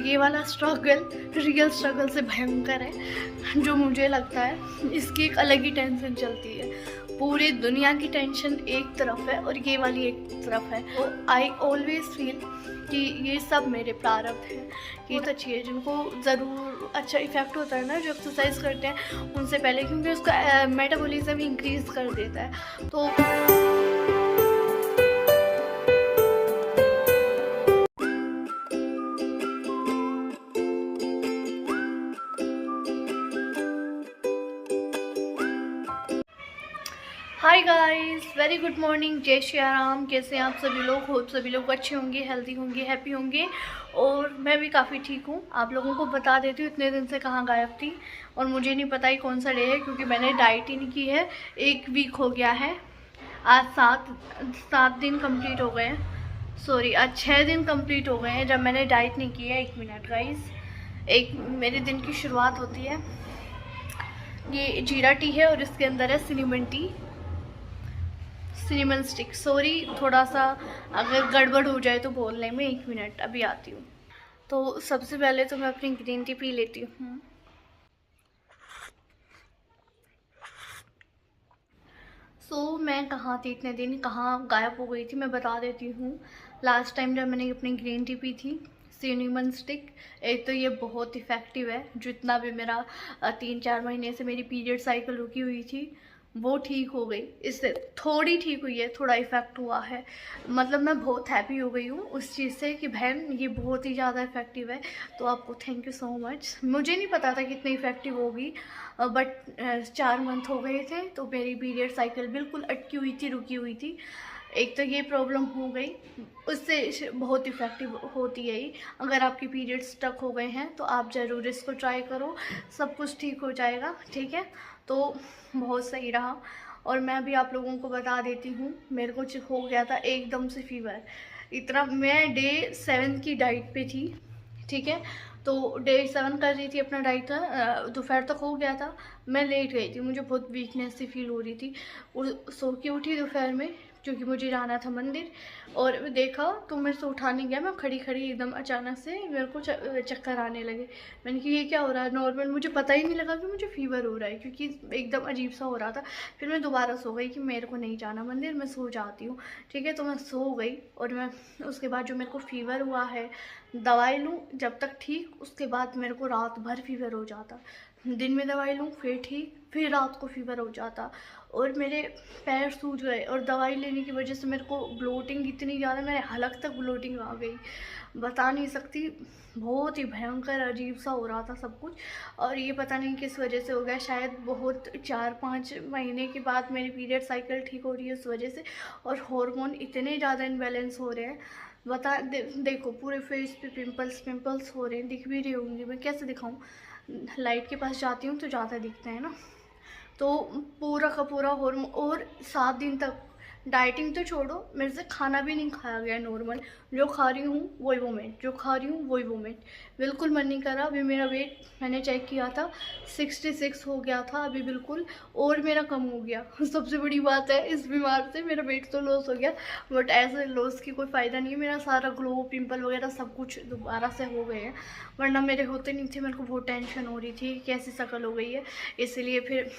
ये वाला struggle real struggle से भयंकर है, जो मुझे लगता है इसकी एक अलग ही टेंशन चलती है। पूरी दुनिया की टेंशन एक तरफ है और ये वाली एक तरफ है। तो आई ऑलवेज फील कि ये सब मेरे प्रारब्ध हैं। ये बहुत अच्छी है, जिनको ज़रूर अच्छा इफेक्ट होता है ना जो एक्सरसाइज करते हैं उनसे पहले, क्योंकि उसका मेटाबॉलिज्म इंक्रीज कर देता है। तो hi guys, very good morning, जय श्री राम। कैसे हैं आप सभी लोग? होप सभी लोग अच्छे होंगे, हेल्दी होंगे, हैप्पी होंगे। और मैं भी काफ़ी ठीक हूँ। आप लोगों को बता देती हूँ इतने दिन से कहाँ गायब थी, और मुझे नहीं पता ही कौन सा डे है, क्योंकि मैंने डाइट ही नहीं की है। 1 वीक हो गया है। आज सात दिन कंप्लीट हो गए हैं। सॉरी, आज 6 दिन कंप्लीट हो गए हैं जब मैंने डाइट नहीं की है। 1 मिनट गाइस, एक मेरे दिन की शुरुआत होती है। ये जीरा टी है और इसके अंदर है सिनेमन स्टिक। सॉरी, थोड़ा सा अगर गड़बड़ हो जाए तो बोलने में। 1 मिनट, अभी आती हूँ। तो सबसे पहले तो मैं अपनी ग्रीन टी पी लेती हूँ। मैं कहाँ थी इतने दिन, कहाँ गायब हो गई थी, मैं बता देती हूँ। लास्ट टाइम जब मैंने अपनी ग्रीन टी पी थी, सिनेमन स्टिक, एक तो ये बहुत इफ़ेक्टिव है। जितना भी मेरा 3-4 महीने से मेरी पीरियड साइकिल रुकी हुई थी वो ठीक हो गई। इससे थोड़ी ठीक हुई है, थोड़ा इफ़ेक्ट हुआ है। मतलब मैं बहुत हैप्पी हो गई हूँ उस चीज़ से कि बहन ये बहुत ही ज़्यादा इफ़ेक्टिव है। तो आपको थैंक यू सो मच। मुझे नहीं पता था कितनी इफ़ेक्टिव होगी, बट 4 मंथ हो गए थे तो मेरी पीरियड साइकिल बिल्कुल अटकी हुई थी, रुकी हुई थी। एक तो ये प्रॉब्लम हो गई, उससे बहुत इफ़ेक्टिव होती है ये। अगर आपके पीरियड्स स्टक हो गए हैं तो आप ज़रूर इसको ट्राई करो, सब कुछ ठीक हो जाएगा। ठीक है, तो बहुत सही रहा। और मैं भी आप लोगों को बता देती हूँ, मेरे को हो गया था एकदम से फीवर। इतना, मैं डे 7 की डाइट पे थी। ठीक है, तो डे 7 कर रही थी अपना डाइट का, दोपहर तक हो गया था। मैं लेट गई थी, मुझे बहुत वीकनेस सी फील हो रही थी। सो के उठी दोपहर में, क्योंकि मुझे जाना था मंदिर। और देखा तो मेरे से उठा नहीं गया, मैं खड़ी खड़ी एकदम अचानक से मेरे को चक्कर आने लगे। मैंने कहा ये क्या हो रहा है नॉर्मल, मुझे पता ही नहीं लगा कि मुझे फीवर हो रहा है, क्योंकि एकदम अजीब सा हो रहा था। फिर मैं दोबारा सो गई कि मेरे को नहीं जाना मंदिर, मैं सो जाती हूँ। ठीक है, तो मैं सो गई। और मैं उसके बाद जो मेरे को फीवर हुआ है, दवाई लूँ जब तक ठीक, उसके बाद मेरे को रात भर फीवर हो जाता। दिन में दवाई लूँ फिर ठीक, फिर रात को फीवर हो जाता। और मेरे पैर सूज गए, और दवाई लेने की वजह से मेरे को ब्लोटिंग इतनी ज़्यादा, मेरे हलक तक ब्लोटिंग आ गई, बता नहीं सकती। बहुत ही भयंकर अजीब सा हो रहा था सब कुछ। और ये पता नहीं किस वजह से हो गया, शायद बहुत 4-5 महीने के बाद मेरी पीरियड साइकिल ठीक हो रही है उस वजह से। और हार्मोन इतने ज़्यादा इम्बैलेंस हो रहे हैं, देखो पूरे फेस पे पिंपल्स हो रहे हैं, दिख भी रही होंगी। मैं कैसे दिखाऊं, लाइट के पास जाती हूँ तो ज़्यादा दिखते हैं ना। तो पूरा का पूरा हार्मोन, और 7 दिन तक डाइटिंग तो छोड़ो, मेरे से खाना भी नहीं खाया गया नॉर्मल। जो खा रही हूँ वही वोमिट, जो खा रही हूँ वही वोमिट, बिल्कुल मन नहीं कर रहा। अभी मेरा वेट मैंने चेक किया था, 66 हो गया था अभी बिल्कुल, और मेरा कम हो गया। सबसे बड़ी बात है, इस बीमार से मेरा वेट तो लॉस हो गया, बट ऐसे लॉस की कोई फ़ायदा नहीं है। मेरा सारा ग्लो, पिंपल वगैरह सब कुछ दोबारा से हो गए हैं, वरना मेरे होते नहीं थे। मेरे को बहुत टेंशन हो रही थी कैसी शक्ल हो गई है, इसलिए फिर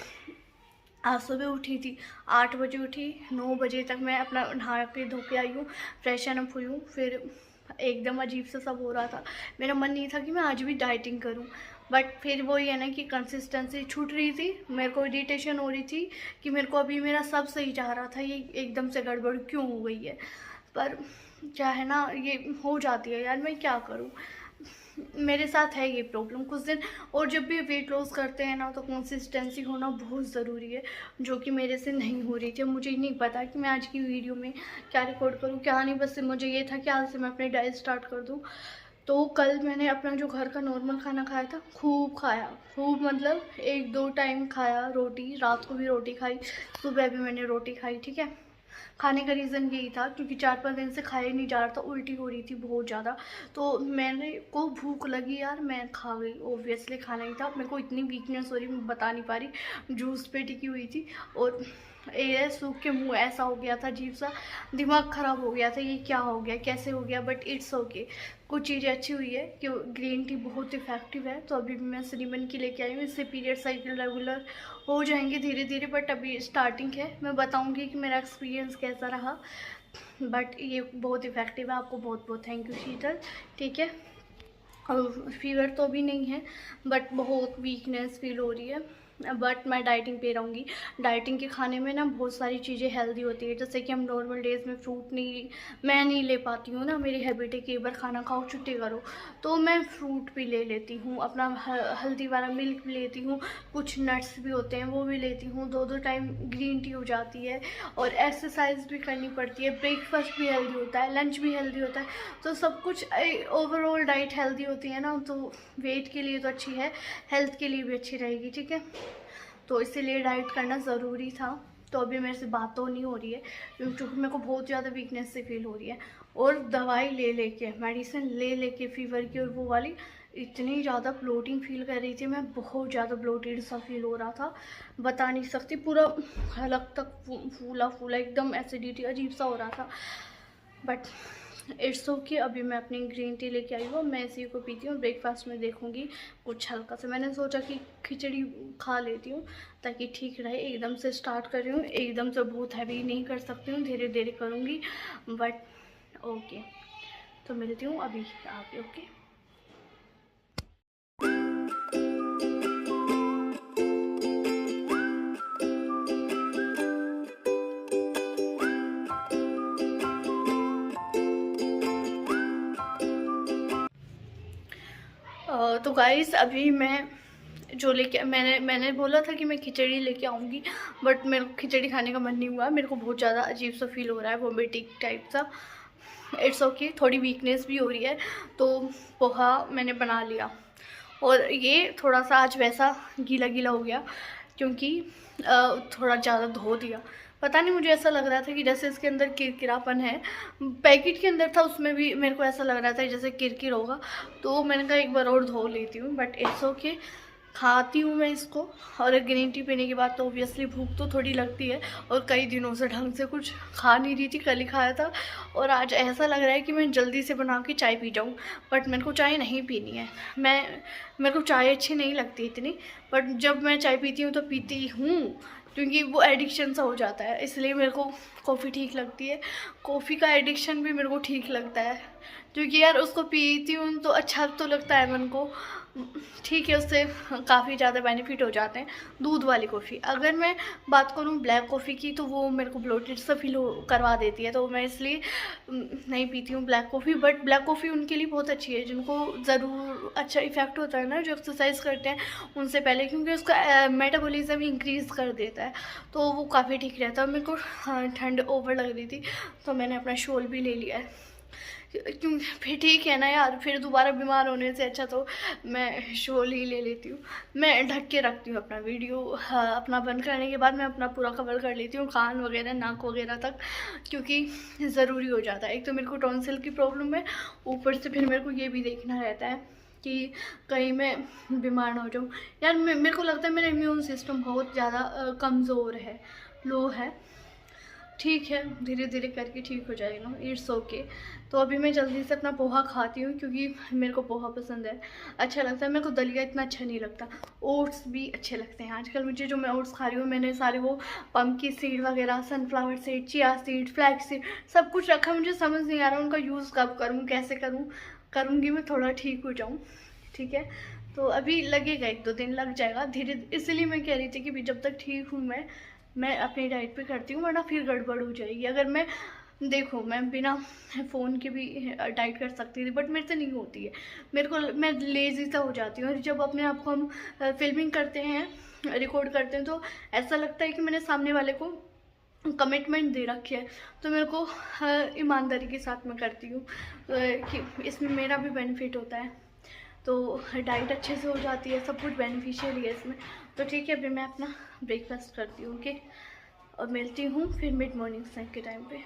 आज सुबह उठी थी, 8 बजे उठी, 9 बजे तक मैं अपना नहा के धो के आई हूँ, फ्रेशन अप हुई हूँ। फिर एकदम अजीब सा सब हो रहा था, मेरा मन नहीं था कि मैं आज भी डाइटिंग करूँ, बट फिर वही है ना कि कंसिस्टेंसी छूट रही थी। मेरे को इरिटेशन हो रही थी कि मेरे को अभी मेरा सब सही जा रहा था, ये एकदम से गड़बड़ क्यों हो गई है। पर क्या है ना, ये हो जाती है यार, मैं क्या करूँ, मेरे साथ है ये प्रॉब्लम कुछ दिन। और जब भी वेट लॉस करते हैं ना, तो कंसिस्टेंसी होना बहुत ज़रूरी है, जो कि मेरे से नहीं हो रही थी। मुझे नहीं पता कि मैं आज की वीडियो में क्या रिकॉर्ड करूँ क्या नहीं, बस मुझे ये था कि आज से मैं अपनी डाइट स्टार्ट कर दूँ। तो कल मैंने अपना जो घर का नॉर्मल खाना खाया था, खूब खाया, खूब मतलब 1-2 टाइम खाया रोटी, रात को भी रोटी खाई, सुबह भी मैंने रोटी खाई। ठीक है, खाने का रीज़न यही था क्योंकि 4-5 दिन से खाया नहीं जा रहा था, उल्टी हो रही थी बहुत ज़्यादा। तो मैंने को भूख लगी यार, मैं खा गई। ऑब्वियसली खाना ही था, मेरे को इतनी वीकनेस हो रही, मैं बता नहीं पा रही, जूस पे टिकी हुई थी। और ये सूख के मुंह ऐसा हो गया था, अजीब सा दिमाग ख़राब हो गया था, ये क्या हो गया, कैसे हो गया, बट इट्स ओके। कुछ चीज़ें अच्छी हुई है कि ग्रीन टी बहुत इफ़ेक्टिव है। तो अभी मैं सिनेमन की लेके आई हूँ, इससे पीरियड साइकिल रेगुलर हो जाएंगे धीरे धीरे, बट अभी स्टार्टिंग है। मैं बताऊँगी कि मेरा एक्सपीरियंस कैसा रहा, बट ये बहुत इफ़ेक्टिव है। आपको बहुत बहुत थैंक यू शीतल। ठीक है, और फीवर तो अभी नहीं है, बट बहुत वीकनेस फील हो रही है, बट मैं डाइटिंग पे रहूँगी। डाइटिंग के खाने में ना बहुत सारी चीज़ें हेल्दी होती है, जैसे कि हम नॉर्मल डेज़ में फ्रूट नहीं, मैं नहीं ले पाती हूँ ना, मेरी हैबिट है कि एक बार खाना खाओ छुट्टी करो, तो मैं फ्रूट भी ले लेती हूँ, अपना हल्दी वाला मिल्क भी लेती हूँ, कुछ नट्स भी होते हैं वो भी लेती हूँ, 2-2 टाइम ग्रीन टी हो जाती है, और एक्सरसाइज भी करनी पड़ती है, ब्रेकफास्ट भी हेल्दी होता है, लंच भी हेल्दी होता है, तो सब कुछ ओवरऑल डाइट हेल्दी होती है ना, तो वेट के लिए तो अच्छी है, हेल्थ के लिए भी अच्छी रहेगी। ठीक है, तो इसीलिए डाइट करना ज़रूरी था। तो अभी मेरे से बात तो नहीं हो रही है क्योंकि मेरे को बहुत ज़्यादा वीकनेस से फील हो रही है, और दवाई ले लेके, मेडिसिन ले लेके फीवर की और वो वाली, इतनी ज़्यादा ब्लोटिंग फील कर रही थी मैं, बहुत ज़्यादा ब्लोटेड सा फील हो रहा था, बता नहीं सकती, पूरा हलक तक फूला फूला एकदम, एसिडिटी अजीब सा हो रहा था, बट इट्स ओके। अभी मैं अपनी ग्रीन टी लेके आई हूँ, मैं इसी को पीती हूँ, ब्रेकफास्ट में देखूँगी कुछ हल्का सा, मैंने सोचा कि खिचड़ी खा लेती हूँ ताकि ठीक रहे। एकदम से स्टार्ट कर रही हूँ, एकदम से बहुत हैवी नहीं कर सकती हूँ, धीरे धीरे करूँगी, बट ओके। तो मिलती हूँ अभी आगे, ओके। तो गाइस अभी मैं जो लेके मैंने बोला था कि मैं खिचड़ी लेके आऊँगी, बट मेरे को खिचड़ी खाने का मन नहीं हुआ, मेरे को बहुत ज़्यादा अजीब सा फील हो रहा है, वोमिटिंग टाइप सा। इट्स ओके, थोड़ी वीकनेस भी हो रही है, तो पोहा मैंने बना लिया, और ये थोड़ा सा आज वैसा गीला गीला हो गया क्योंकि थोड़ा ज़्यादा धो दिया, पता नहीं, मुझे ऐसा लग रहा था कि जैसे इसके अंदर किरकिरापन है, पैकेट के अंदर था उसमें भी मेरे को ऐसा लग रहा था जैसे किरकिर होगा, तो मैंने कहा एक बार और धो लेती हूँ, बट इट्स ओके, खाती हूँ मैं इसको। और ग्रीन टी पीने के बाद तो ऑब्वियसली भूख तो थोड़ी लगती है, और कई दिनों से ढंग से कुछ खा नहीं रही थी, कल ही खाया था, और आज ऐसा लग रहा है कि मैं जल्दी से बना के चाय पी जाऊँ, बट मेरे को चाय नहीं पीनी है। मेरे को चाय अच्छी नहीं लगती इतनी, बट जब मैं चाय पीती हूँ तो पीती हूँ क्योंकि वो एडिक्शन सा हो जाता है, इसलिए मेरे को कॉफ़ी ठीक लगती है। कॉफ़ी का एडिक्शन भी मेरे को ठीक लगता है क्योंकि यार उसको पीती हूँ तो अच्छा तो लगता है मन को, ठीक है, उससे काफ़ी ज़्यादा बेनिफिट हो जाते हैं। दूध वाली कॉफ़ी, अगर मैं बात करूँ ब्लैक कॉफ़ी की, तो वो मेरे को ब्लोटेड सा फील करवा देती है, तो मैं इसलिए नहीं पीती हूँ black coffee. But black coffee उनके लिए बहुत अच्छी है जिनको ज़रूर अच्छा इफ़ेक्ट होता है ना, जो एक्सरसाइज करते हैं उनसे पहले, क्योंकि उसका मेटाबॉलिज्म इंक्रीज़ कर देता है, तो वो काफ़ी ठीक रहता है। मेरे को ठंड ओवर लग रही थी तो मैंने अपना शॉल भी ले लिया है, क्यों, फिर ठीक है ना यार, फिर दोबारा बीमार होने से अच्छा तो मैं शॉल ही ले लेती हूँ। मैं ढक के रखती हूँ अपना वीडियो, अपना बंद करने के बाद मैं अपना पूरा कवर कर लेती हूँ, कान वगैरह नाक वगैरह तक, क्योंकि ज़रूरी हो जाता है। एक तो मेरे को टॉन्सिल की प्रॉब्लम है, ऊपर से फिर मेरे को ये भी देखना रहता है कि कहीं मैं बीमार ना हो जाऊँ। यार मेरे को लगता है मेरा इम्यून सिस्टम बहुत ज़्यादा कमज़ोर है, लो है। ठीक है, धीरे धीरे करके ठीक हो जाएगा, इट्स ओके। तो अभी मैं जल्दी से अपना पोहा खाती हूँ क्योंकि मेरे को पोहा पसंद है, अच्छा लगता है। मेरे को दलिया इतना अच्छा नहीं लगता, ओट्स भी अच्छे लगते हैं आजकल मुझे। जो मैं ओट्स खा रही हूँ, मैंने सारे वो पम्पकिन सीड वगैरह, sunflower seed, chia seed, flax seed, सब कुछ रखा, मुझे समझ नहीं आ रहा उनका यूज़ कब करूँ, कैसे करूँ, करूँगी मैं थोड़ा ठीक हो जाऊँ। ठीक है, तो अभी लगेगा, 1-2 दिन लग जाएगा धीरे, इसलिए मैं कह रही थी कि जब तक ठीक हूँ मैं अपनी डाइट पे करती हूँ, वरना फिर गड़बड़ हो जाएगी। अगर मैं देखो, मैं बिना फ़ोन के भी डाइट कर सकती थी, बट मेरे से नहीं होती है, मैं लेज़ी सा हो जाती हूँ। और जब अपने आप को हम फिल्मिंग करते हैं, रिकॉर्ड करते हैं, तो ऐसा लगता है कि मैंने सामने वाले को कमिटमेंट दे रखी है, तो मेरे को ईमानदारी के साथ मैं करती हूँ कि इसमें मेरा भी बेनिफिट होता है, तो डाइट अच्छे से हो जाती है, सब कुछ बेनिफिशियल है इसमें। तो ठीक है, अभी मैं अपना ब्रेकफास्ट करती हूँ, ओके, और मिलती हूँ फिर मिड मॉर्निंग स्नैक के टाइम पे।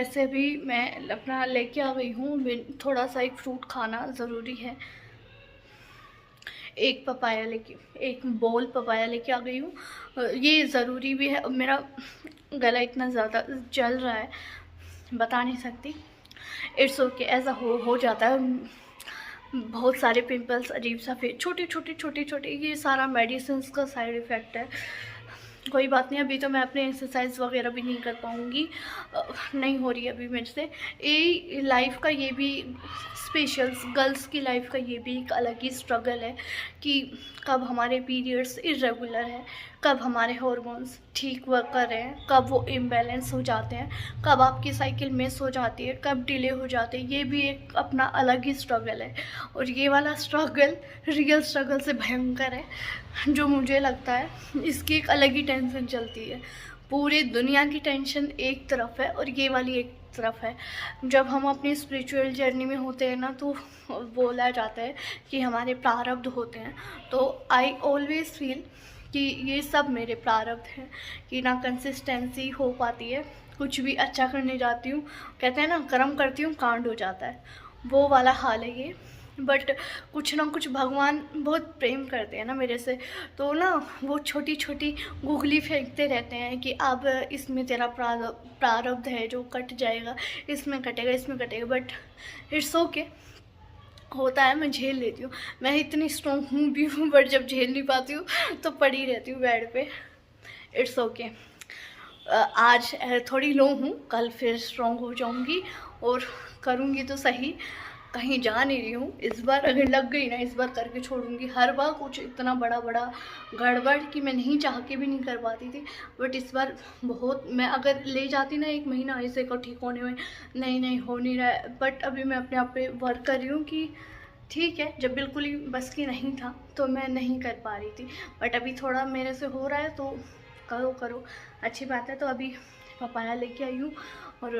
वैसे भी मैं अपना लेके आ गई हूँ, थोड़ा सा एक फ्रूट खाना ज़रूरी है। एक पपाया लेके, एक बोल पपाया लेके आ गई हूँ, ये ज़रूरी भी है। मेरा गला इतना ज़्यादा जल रहा है, बता नहीं सकती। इट्स ओके, ऐसा हो जाता है। बहुत सारे पिंपल्स, अजीब सा फेस, छोटे, ये सारा मेडिसिन का साइड इफ़ेक्ट है। कोई बात नहीं, अभी तो मैं अपने एक्सरसाइज वगैरह भी नहीं कर पाऊँगी, नहीं हो रही अभी मेरे से। ये लाइफ का ये भी स्पेशल, गर्ल्स की लाइफ का ये भी एक अलग ही स्ट्रगल है कि कब हमारे पीरियड्स इरेगुलर है, कब हमारे हार्मोन्स ठीक वर्क कर रहे हैं, कब वो इम्बैलेंस हो जाते हैं, कब आपकी साइकिल मिस हो जाती है, कब डिले हो जाते हैं। ये भी एक अपना अलग ही स्ट्रगल है, और ये वाला स्ट्रगल रियल स्ट्रगल से भयंकर है। जो मुझे लगता है इसकी एक अलग ही टेंशन चलती है। पूरी दुनिया की टेंशन एक तरफ है और ये वाली एक तरफ है। जब हम अपनी स्पिरिचुअल जर्नी में होते हैं ना, तो बोला जाता है कि हमारे प्रारब्ध होते हैं। तो आई ऑलवेज फील कि ये सब मेरे प्रारब्ध हैं कि ना कंसिस्टेंसी हो पाती है। कुछ भी अच्छा करने जाती हूँ, कहते हैं ना कर्म करती हूँ कांड हो जाता है, वो वाला हाल है ये। बट कुछ ना कुछ भगवान बहुत प्रेम करते हैं ना मेरे से, तो ना वो छोटी छोटी गुगली फेंकते रहते हैं कि अब इसमें तेरा प्रारब्ध है जो कट जाएगा, इसमें कटेगा, इसमें कटेगा। बट इट्स ओके, होता है, मैं झेल लेती हूँ। मैं इतनी स्ट्रॉन्ग हूँ भी हूँ, बट जब झेल नहीं पाती हूँ तो पड़ी रहती हूँ बेड पे। It's okay. आज थोड़ी लो हूँ, कल फिर स्ट्रॉन्ग हो जाऊँगी और करूँगी तो सही। कहीं जा नहीं रही हूँ इस बार, अगर लग गई ना इस बार करके छोड़ूंगी। हर बार कुछ इतना बड़ा गड़बड़ कि मैं नहीं चाह के भी नहीं कर पाती थी, बट इस बार बहुत, मैं अगर ले जाती ना 1 महीना ऐसे को ठीक होने में, नहीं हो नहीं रहा है। बट अभी मैं अपने आप पे वर्क कर रही हूँ कि ठीक है, जब बिल्कुल ही बस की नहीं था तो मैं नहीं कर पा रही थी, बट अभी थोड़ा मेरे से हो रहा है तो करो, अच्छी बात है। तो अभी पपाया लेके आई हूँ और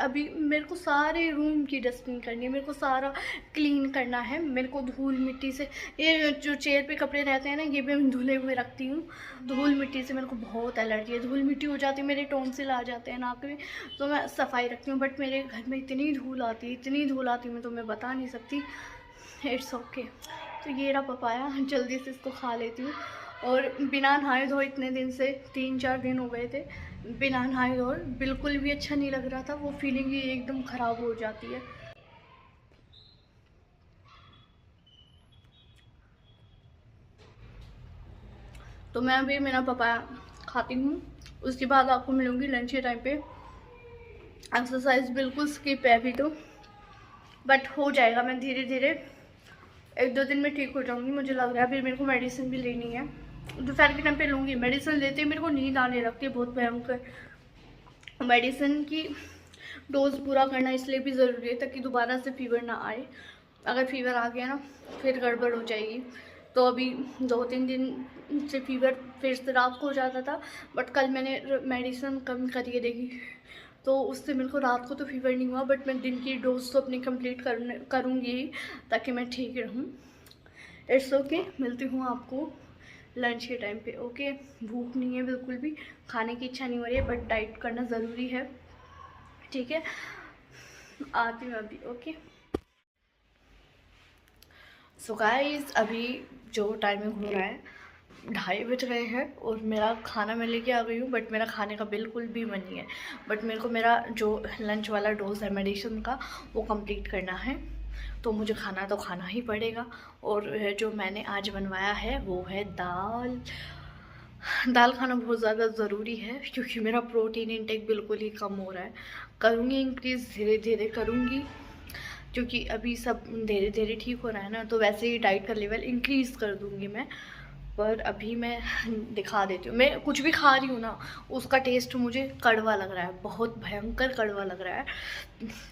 अभी मेरे को सारे रूम की डस्टिंग करनी है, मेरे को सारा क्लीन करना है। मेरे को धूल मिट्टी से, ये जो चेयर पे कपड़े रहते हैं ना, ये भी मैं धुले हुए रखती हूँ। धूल मिट्टी से मेरे को बहुत एलर्जी है, धूल मिट्टी हो जाती है, मेरे टॉन्सिल आ जाते हैं नाक में, तो मैं सफाई रखती हूँ। बट मेरे घर में इतनी धूल आती है, मैं तो मैं बता नहीं सकती। It's okay. तो ये रहा पपाया, जल्दी से इसको खा लेती हूँ। और बिना नहाए धोए इतने दिन से 3-4 दिन हो गए थे बिना नहाए धोए, बिल्कुल भी अच्छा नहीं लग रहा था। वो फीलिंग ही एकदम ख़राब हो जाती है। तो मैं अभी मेरा पपाया खाती हूँ, उसके बाद आपको मिलूँगी लंच के टाइम पे। एक्सरसाइज बिल्कुल स्किप है अभी तो, बट हो जाएगा। मैं धीरे धीरे 1-2 दिन में ठीक हो जाऊँगी, मुझे लग रहा है। अभी मेरे को मेडिसिन भी लेनी है, दोपहर के टाइम पे लूँगी। मेडिसिन लेते ही मेरे को नींद आने लगती है, बहुत भयंकर। मेडिसिन की डोज पूरा करना इसलिए भी ज़रूरी है ताकि दोबारा से फीवर ना आए। अगर फीवर आ गया ना फिर गड़बड़ हो जाएगी। तो अभी 2-3 दिन से फीवर फिर से रात को हो जाता था, बट कल मैंने मेडिसिन कम करके देखी तो उससे मेरे को रात को तो फीवर नहीं हुआ। बट मैं दिन की डोज तो अपनी कंप्लीट करूँगी ही ताकि मैं ठीक रहूँ। इट्स ओके, मिलती हूँ आपको लंच के टाइम पे। ओके, भूख नहीं है बिल्कुल भी, खाने की इच्छा नहीं हो रही है, बट डाइट करना ज़रूरी है, ठीक है। आती हूँ अभी। ओके, सो गाइस, अभी जो टाइमिंग हो रहा है 2:30 बज गए हैं और मेरा खाना मैं लेके आ गई हूँ, बट मेरा खाने का बिल्कुल भी मन नहीं है। बट मेरे को मेरा जो लंच वाला डोज है मेडिसिन का वो कंप्लीट करना है, तो मुझे खाना तो खाना ही पड़ेगा। और जो मैंने आज बनवाया है वो है दाल खाना बहुत ज़्यादा ज़रूरी है क्योंकि मेरा प्रोटीन इंटेक बिल्कुल ही कम हो रहा है। करूँगी इंक्रीज़, धीरे धीरे करूँगी, क्योंकि अभी सब धीरे धीरे ठीक हो रहा है ना, तो वैसे ही डाइट का लेवल इंक्रीज़ कर दूँगी मैं। पर अभी मैं दिखा देती हूँ, मैं कुछ भी खा रही हूँ ना उसका टेस्ट मुझे कड़वा लग रहा है, बहुत भयंकर कड़वा लग रहा है,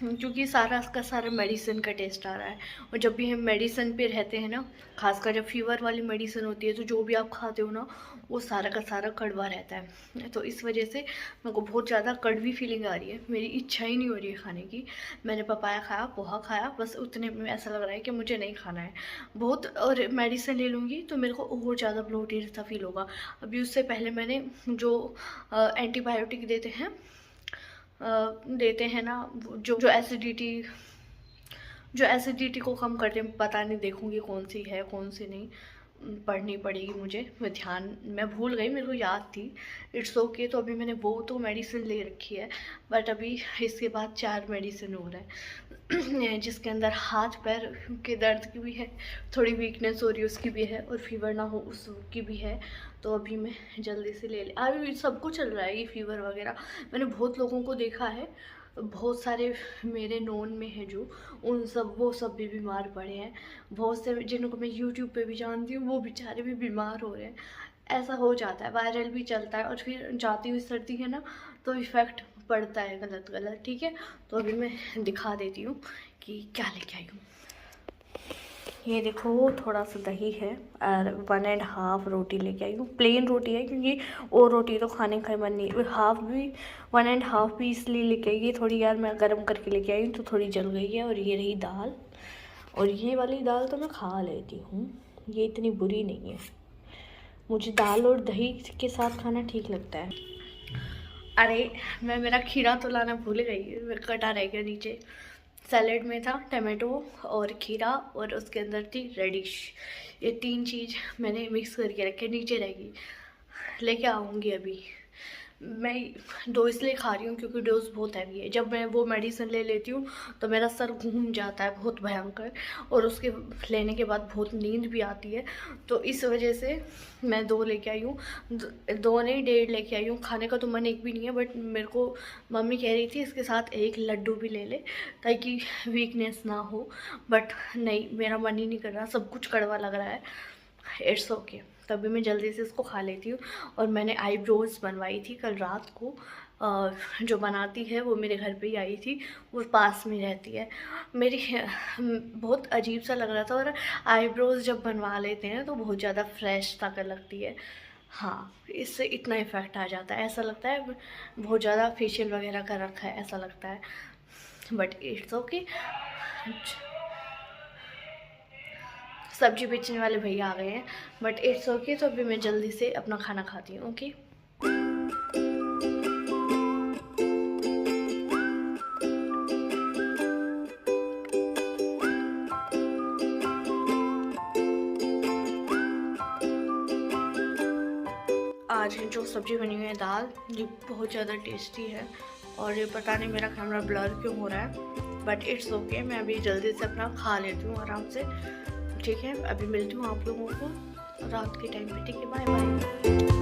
क्योंकि सारा का सारा मेडिसिन का टेस्ट आ रहा है। और जब भी हम मेडिसिन पे रहते हैं ना, खासकर जब फीवर वाली मेडिसिन होती है, तो जो भी आप खाते हो ना वो सारा का सारा कड़वा रहता है। तो इस वजह से मेरे को बहुत ज़्यादा कड़वी फीलिंग आ रही है, मेरी इच्छा ही नहीं हो रही है खाने की। मैंने पपाया खाया, पोहा खाया, बस उतने में ऐसा लग रहा है कि मुझे नहीं खाना है बहुत। और मेडिसिन ले लूँगी तो मेरे को और ज़्यादा ब्लोटेड सा फील होगा। अभी उससे पहले मैंने जो एंटीबायोटिक देते हैं देते हैं ना, जो एसिडिटी को कम करते हैं। पता नहीं, देखूंगी कौन सी है कौन सी नहीं, पढ़नी पड़ेगी मुझे। मैं भूल गई, मेरे को याद थी। It's okay. तो अभी मैंने वो तो मेडिसिन ले रखी है, बट अभी इसके बाद 4 मेडिसिन हो रहा है जिसके अंदर हाथ पैर के दर्द की भी है, थोड़ी वीकनेस हो रही है उसकी भी है, और फीवर ना हो उसकी भी है। तो अभी मैं जल्दी से ले अभी सबको चल रहा है ये फीवर वगैरह। मैंने बहुत लोगों को देखा है, बहुत सारे मेरे नोन में है जो, वो सब भी बीमार पड़े हैं। बहुत से जिनको मैं यूट्यूब पे भी जानती हूँ वो बेचारे भी बीमार हो रहे हैं। ऐसा हो जाता है, वायरल भी चलता है, और फिर जाती हुई सर्दी है ना, तो इफ़ेक्ट पड़ता है गलत। ठीक है, तो अभी मैं दिखा देती हूँ कि क्या लेके आई हूँ। ये देखो, थोड़ा सा दही है और 1.5 रोटी लेके आई हूँ। प्लेन रोटी है क्योंकि और रोटी तो खाने का मन नहीं। और हाफ भी 1.5 भी इसलिए लेके आई। ये थोड़ी यार मैं गर्म करके लेके आई हूँ तो थोड़ी जल गई है। और ये रही दाल, और ये वाली दाल तो मैं खा लेती हूँ, ये इतनी बुरी नहीं है। मुझे दाल और दही के साथ खाना ठीक लगता है। अरे मैं मेरा खीरा तो लाना भूल गई, कटा रह गया नीचे। सैलेड में था टमाटो और खीरा, और उसके अंदर थी रेडिश। ये 3 चीज़ मैंने मिक्स करके रखे, नीचे रहेगी, लेके आऊँगी अभी। मैं 2 इसलिए खा रही हूँ क्योंकि डोज बहुत हैवी है। जब मैं वो मेडिसिन ले लेती हूँ तो मेरा सर घूम जाता है बहुत भयंकर, और उसके लेने के बाद बहुत नींद भी आती है। तो इस वजह से मैं 2 लेके आई हूँ, 2 नहीं 1.5 लेके आई हूँ। खाने का तो मन एक भी नहीं है, बट मेरे को मम्मी कह रही थी इसके साथ 1 लड्डू भी ले ले ताकि वीकनेस ना हो, बट नहीं, मेरा मन ही नहीं कर रहा, सब कुछ कड़वा लग रहा है। It's okay. तभी मैं जल्दी से इसको खा लेती हूँ। और मैंने आईब्रोज बनवाई थी कल रात को, जो बनाती है वो मेरे घर पे ही आई थी, वो पास में रहती है मेरी। बहुत अजीब सा लग रहा था, और आईब्रोज जब बनवा लेते हैं तो बहुत ज़्यादा फ्रेश ताकत लगती है। हाँ, इससे इतना इफ़ेक्ट आ जाता है, ऐसा लगता है बहुत ज़्यादा फेशियल वगैरह कर रखा है ऐसा लगता है, बट इट्स ओके। सब्जी बेचने वाले भैया आ गए हैं, बट इट्स ओके। तो अभी मैं जल्दी से अपना खाना खाती हूँ। ओके, आज जो सब्जी बनी हुई है दाल, ये बहुत ज़्यादा टेस्टी है। और ये पता नहीं मेरा कैमरा ब्लर क्यों हो रहा है, बट इट्स ओके। मैं अभी जल्दी से अपना खा लेती हूँ आराम से। ठीक है, अभी मिलती हूँ आप लोगों को रात के टाइम पे। ठीक है, बाय बाय।